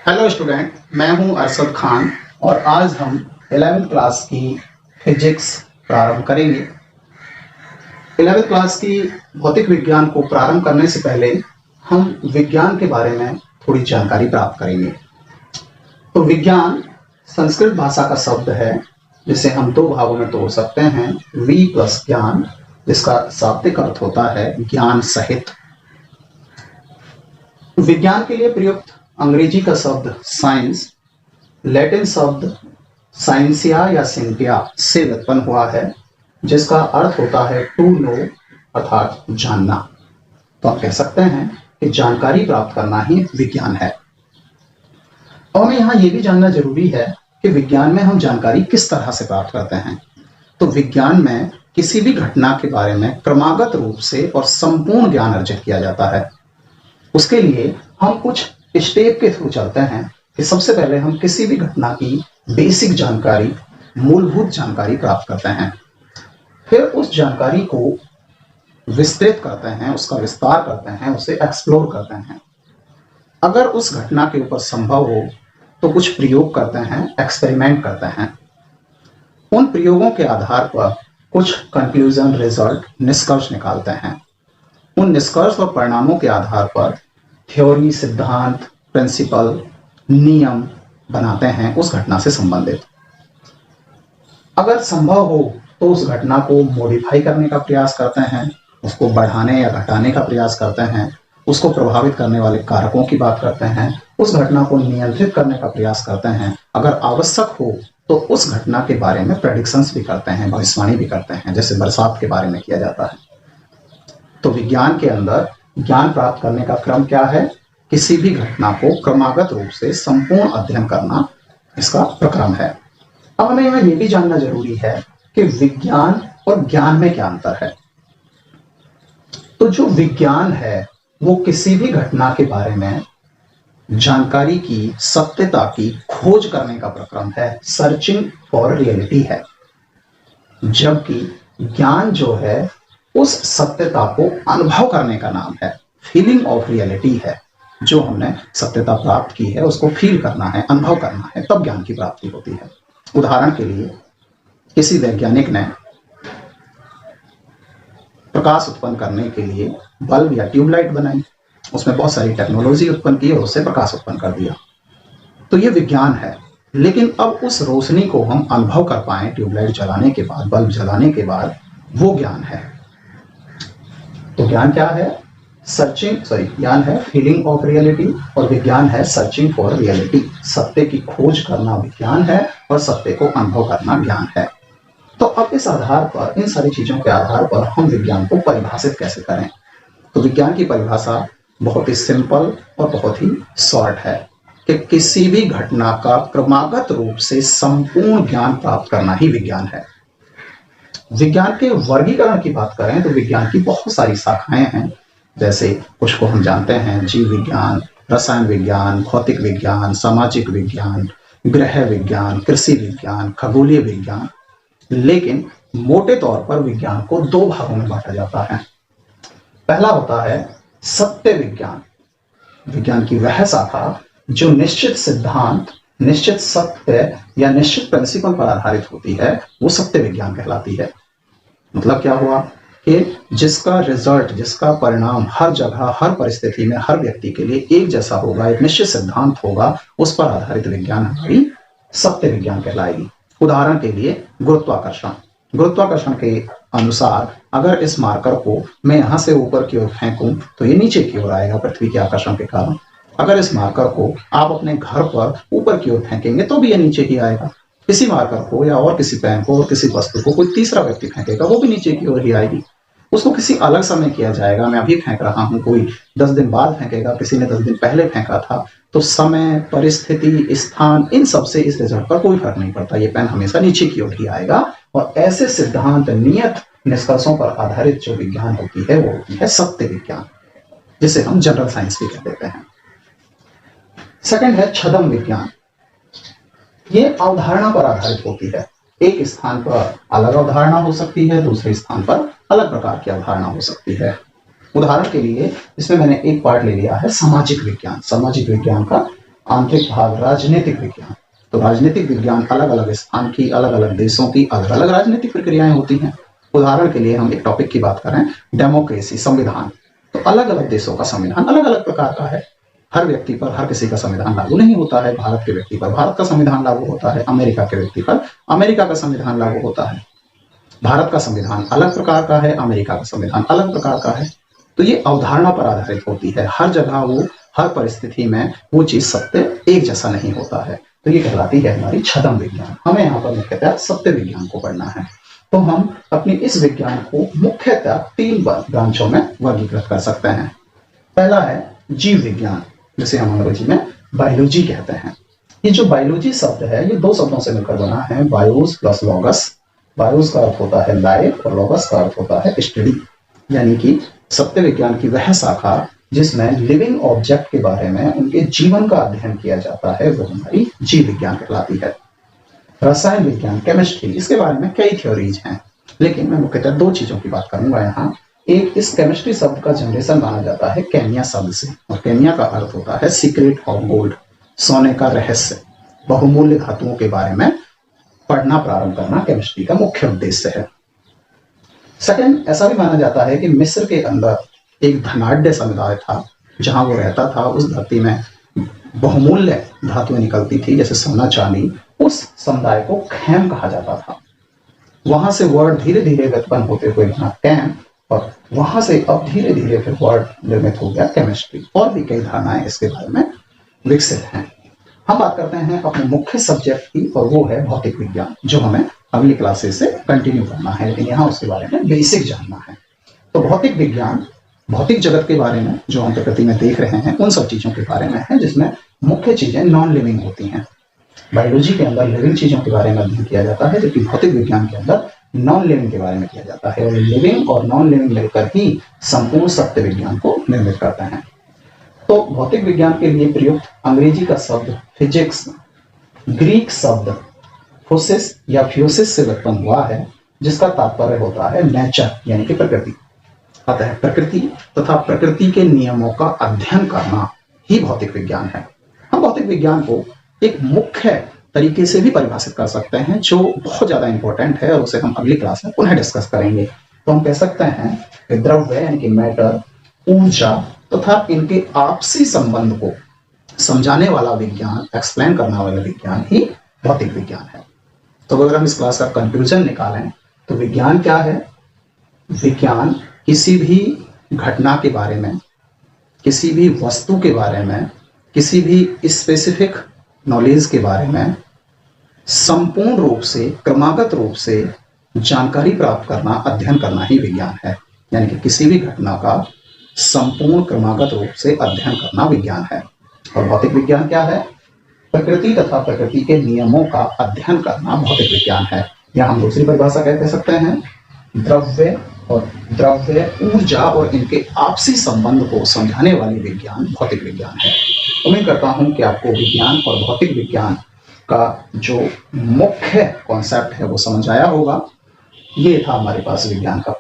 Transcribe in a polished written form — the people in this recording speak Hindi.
हेलो स्टूडेंट, मैं हूं अरशद खान और आज हम 11वीं क्लास की फिजिक्स प्रारंभ करेंगे। 11वीं क्लास की भौतिक विज्ञान को प्रारंभ करने से पहले हम विज्ञान के बारे में थोड़ी जानकारी प्राप्त करेंगे। तो विज्ञान संस्कृत भाषा का शब्द है जिसे हम दो भागों में तोड़ सकते हैं, वी प्लस ज्ञान, जिसका शाब्दिक अर्थ होता है ज्ञान सहित। विज्ञान के लिए प्रयुक्त अंग्रेजी का शब्द साइंस लैटिन शब्द साइंसिया या सिंटिया से उत्पन्न हुआ है, जिसका अर्थ होता है टू नो अर्थात जानना। तो आप कह सकते हैं कि जानकारी प्राप्त करना ही विज्ञान है। और हमें यहाँ ये भी जानना जरूरी है कि विज्ञान में हम जानकारी किस तरह से प्राप्त करते हैं। तो विज्ञान में किसी भी घटना के बारे में क्रमागत रूप से और संपूर्ण ज्ञान अर्जित किया जाता है। उसके लिए हम कुछ स्टेप के थ्रू चलते हैं कि सबसे पहले हम किसी भी घटना की बेसिक जानकारी, मूलभूत जानकारी प्राप्त करते हैं। फिर उस जानकारी को विस्तृत करते हैं, उसका विस्तार करते हैं, उसे एक्सप्लोर करते हैं। अगर उस घटना के ऊपर संभव हो तो कुछ प्रयोग करते हैं, एक्सपेरिमेंट करते हैं। उन प्रयोगों के आधार पर कुछ कंक्लूजन, रिजल्ट, निष्कर्ष निकालते हैं। उन निष्कर्ष और परिणामों के आधार पर थ्योरी, सिद्धांत, प्रिंसिपल, नियम बनाते हैं उस घटना से संबंधित। अगर संभव हो तो उस घटना को मॉडिफाई करने का प्रयास करते हैं, उसको बढ़ाने या घटाने का प्रयास करते हैं, उसको प्रभावित करने वाले कारकों की बात करते हैं, उस घटना को नियंत्रित करने का प्रयास करते हैं। अगर आवश्यक हो तो उस घटना के बारे में प्रेडिक्शंस भी करते हैं, भविष्यवाणी भी करते हैं, जैसे बरसात के बारे में किया जाता है। तो विज्ञान के अंदर ज्ञान प्राप्त करने का क्रम क्या है? किसी भी घटना को क्रमागत रूप से संपूर्ण अध्ययन करना इसका प्रक्रम है। अब हमें यहाँ ये भी जानना जरूरी है कि विज्ञान और ज्ञान में क्या अंतर है। तो जो विज्ञान है वो किसी भी घटना के बारे में जानकारी की सत्यता की खोज करने का प्रक्रम है, सर्चिंग फॉर रियलिटी है। जबकि ज्ञान जो है उस सत्यता को अनुभव करने का नाम है, फीलिंग ऑफ रियलिटी है। जो हमने सत्यता प्राप्त की है उसको फील करना है, अनुभव करना है, तब ज्ञान की प्राप्ति होती है। उदाहरण के लिए किसी वैज्ञानिक ने प्रकाश उत्पन्न करने के लिए बल्ब या ट्यूबलाइट बनाई, उसमें बहुत सारी टेक्नोलॉजी उत्पन्न की और उससे प्रकाश उत्पन्न कर दिया। तो ये विज्ञान है। लेकिन अब उस रोशनी को हम अनुभव कर पाए ट्यूबलाइट जलाने के बाद, बल्ब जलाने के बाद, वो ज्ञान है। तो ज्ञान क्या है? ज्ञान है फीलिंग ऑफ रियलिटी और विज्ञान है सर्चिंग फॉर रियलिटी। सत्य की खोज करना विज्ञान है और सत्य को अनुभव करना ज्ञान है। तो अब इस आधार पर, इन सारी चीजों के आधार पर हम विज्ञान को परिभाषित कैसे करें? तो विज्ञान की परिभाषा बहुत ही सिंपल और बहुत ही शॉर्ट है कि किसी भी घटना का क्रमागत रूप से संपूर्ण ज्ञान प्राप्त करना ही विज्ञान है। विज्ञान के वर्गीकरण की बात करें तो विज्ञान की बहुत सारी शाखाएं हैं। जैसे कुछ को हम जानते हैं जीव विज्ञान, रसायन विज्ञान, भौतिक विज्ञान, सामाजिक विज्ञान, गृह विज्ञान, कृषि विज्ञान, खगोलीय विज्ञान। लेकिन मोटे तौर पर विज्ञान को दो भागों में बांटा जाता है। पहला होता है सत्य विज्ञान। विज्ञान की वह शाखा जो निश्चित सिद्धांत, निश्चित सत्य या निश्चित प्रिंसिपल पर आधारित होती है, वो सत्य विज्ञान कहलाती है। मतलब क्या हुआ कि जिसका रिजल्ट, जिसका परिणाम हर जगह, हर परिस्थिति में, हर व्यक्ति के लिए एक जैसा होगा, एक निश्चित सिद्धांत होगा, उस पर आधारित विज्ञान हमारी सत्य विज्ञान कहलाएगी। उदाहरण के लिए गुरुत्वाकर्षण। गुरुत्वाकर्षण के अनुसार अगर इस मार्कर को मैं यहां से ऊपर की ओर फेंकूं तो ये नीचे की ओर आएगा पृथ्वी के आकर्षण के कारण। अगर इस मार्कर को आप अपने घर पर ऊपर की ओर फेंकेंगे तो भी ये नीचे ही आएगा। किसी मार्कर को या और किसी पेन को और किसी वस्तु को कोई तीसरा व्यक्ति फेंकेगा, वो भी नीचे की ओर ही आएगी। उसको किसी अलग समय किया जाएगा, मैं अभी फेंक रहा हूं, कोई 10 दिन बाद फेंकेगा, किसी ने 10 दिन पहले फेंका था, तो समय, परिस्थिति, स्थान, इन सब से इस रिजल्ट पर कोई फर्क नहीं पड़ता। ये पेन हमेशा नीचे की ओर ही आएगा। और ऐसे सिद्धांत, नियत निष्कर्षों पर आधारित जो विज्ञान होती है वो होती है सत्य विज्ञान, जिसे हम जनरल साइंस भी कह देते हैं। सेकंड है छद्म विज्ञान। ये अवधारणा पर आधारित होती है। एक स्थान पर अलग अवधारणा हो सकती है, दूसरे स्थान पर अलग प्रकार की अवधारणा हो सकती है। उदाहरण के लिए इसमें मैंने एक पार्ट ले लिया है सामाजिक विज्ञान। सामाजिक विज्ञान का आंतरिक भाग राजनीतिक विज्ञान। तो राजनीतिक विज्ञान अलग अलग स्थान की, अलग अलग देशों की अलग अलग राजनीतिक प्रक्रियाएं होती हैं। उदाहरण के लिए हम एक टॉपिक की बात करें, डेमोक्रेसी, संविधान। तो अलग अलग देशों का संविधान अलग अलग प्रकार का है। हर व्यक्ति पर हर किसी का संविधान लागू नहीं होता है। भारत के व्यक्ति पर भारत का संविधान लागू होता है, अमेरिका के व्यक्ति पर अमेरिका का संविधान लागू होता है। भारत का संविधान अलग प्रकार का है, अमेरिका का संविधान अलग प्रकार का है। तो ये अवधारणा पर आधारित होती है। हर जगह वो, हर परिस्थिति में वो चीज सत्य एक जैसा नहीं होता है। तो ये कहलाती है हमारी छद्म विज्ञान। हमें यहाँ पर मुख्यतः सत्य विज्ञान को पढ़ना है। तो हम अपनी इस विज्ञान को मुख्यतः 3 ब्रांचों में वर्गीकृत कर सकते हैं। पहला है जीव विज्ञान, जिसे हम अंग्रेजी में बायोलॉजी कहते हैं। ये जो बायोलॉजी शब्द है, ये 2 शब्दों से मिलकर बना है, बायोस प्लस लॉगस। बायोस का अर्थ होता है लाइफ और लॉगस का अर्थ होता है स्टडी, यानी कि सत्य विज्ञान की वह शाखा जिसमें लिविंग ऑब्जेक्ट के बारे में, उनके जीवन का अध्ययन किया जाता है, वो हमारी जीव विज्ञान कहलाती है। रसायन विज्ञान, केमिस्ट्री, इसके बारे में कई थ्योरीज हैं, लेकिन मैं मुख्यतः 2 चीजों की बात करूंगा यहाँ। एक, इस केमिस्ट्री शब्द का जनरेशन माना जाता है केमिया शब्द से, और केमिया का अर्थ होता है सीक्रेट ऑफ गोल्ड, सोने का रहस्य। बहुमूल्य धातुओं के बारे में पढ़ना प्रारंभ करना केमिस्ट्री का मुख्य उद्देश्य है। सेकंड, ऐसा भी माना जाता है कि मिस्र के अंदर एक धनाढ्य समुदाय था, जहां वो रहता था, उस धरती में बहुमूल्य धातुएं निकलती थी, जैसे सोना चांदी। उस समुदाय को खैम कहा जाता था। वहां से वर्ड धीरे धीरे व्युत्पन्न होते हुए बना कैम, और वहां से अब धीरे धीरे फिर वर्ड निर्मित हो गया केमिस्ट्री। और भी कई धारणाएं इसके बारे में विकसित हैं। हम बात करते हैं अपने मुख्य सब्जेक्ट की, और वो है भौतिक विज्ञान, जो हमें अगली क्लासेस से कंटिन्यू करना है, लेकिन यहाँ उसके बारे में बेसिक जानना है। तो भौतिक विज्ञान भौतिक जगत के बारे में, जो हम प्रकृति में देख रहे हैं, उन सब चीजों के बारे में है, जिसमें मुख्य चीजें नॉन लिविंग होती हैं। बायोलॉजी के अंदर लिविंग चीजों के बारे में अध्ययन किया जाता है, जबकि भौतिक विज्ञान के अंदर नॉन लिविंग के बारे में किया जाता है। और लिविंग और नॉन लिविंग मिलकर ही संपूर्ण सत्य विज्ञान को निर्मित करते हैं। तो भौतिक विज्ञान के लिए प्रयुक्त अंग्रेजी का शब्द फिजिक्स ग्रीक शब्द फोसिस या फ्यूसिस से उत्पन्न हुआ है, जिसका तात्पर्य होता है नेचर, यानी कि प्रकृति। अतः प्रकृति तथा प्रकृति के नियमों का अध्ययन करना ही भौतिक विज्ञान है। हम भौतिक विज्ञान को एक मुख्य तरीके से भी परिभाषित कर सकते हैं, जो बहुत ज्यादा इंपॉर्टेंट है, और उसे हम अगली क्लास में पुनः डिस्कस करेंगे। तो हम कह सकते हैं कि द्रव्य यानी कि मैटर, ऊर्जा तथा इनके आपसी संबंध को समझाने वाला विज्ञान, एक्सप्लेन करने वाला विज्ञान ही भौतिक विज्ञान है। तो अगर हम इस क्लास का कंक्लूजन निकालें तो विज्ञान क्या है? विज्ञान किसी भी घटना के बारे में, किसी भी वस्तु के बारे में, किसी भी स्पेसिफिक नॉलेज के बारे में संपूर्ण रूप से, क्रमागत रूप से जानकारी प्राप्त करना, अध्ययन करना ही विज्ञान है। यानी कि किसी भी घटना का संपूर्ण क्रमागत रूप से अध्ययन करना विज्ञान है। और भौतिक विज्ञान क्या है? प्रकृति तथा प्रकृति के नियमों का अध्ययन करना भौतिक विज्ञान है। या हम दूसरी परिभाषा कह सकते हैं, द्रव्य, ऊर्जा और इनके आपसी संबंध को समझाने वाली विज्ञान भौतिक विज्ञान है। उम्मीद करता हूं कि आपको विज्ञान और भौतिक विज्ञान का जो मुख्य कॉन्सेप्ट है वो समझ आया होगा। ये था हमारे पास विज्ञान का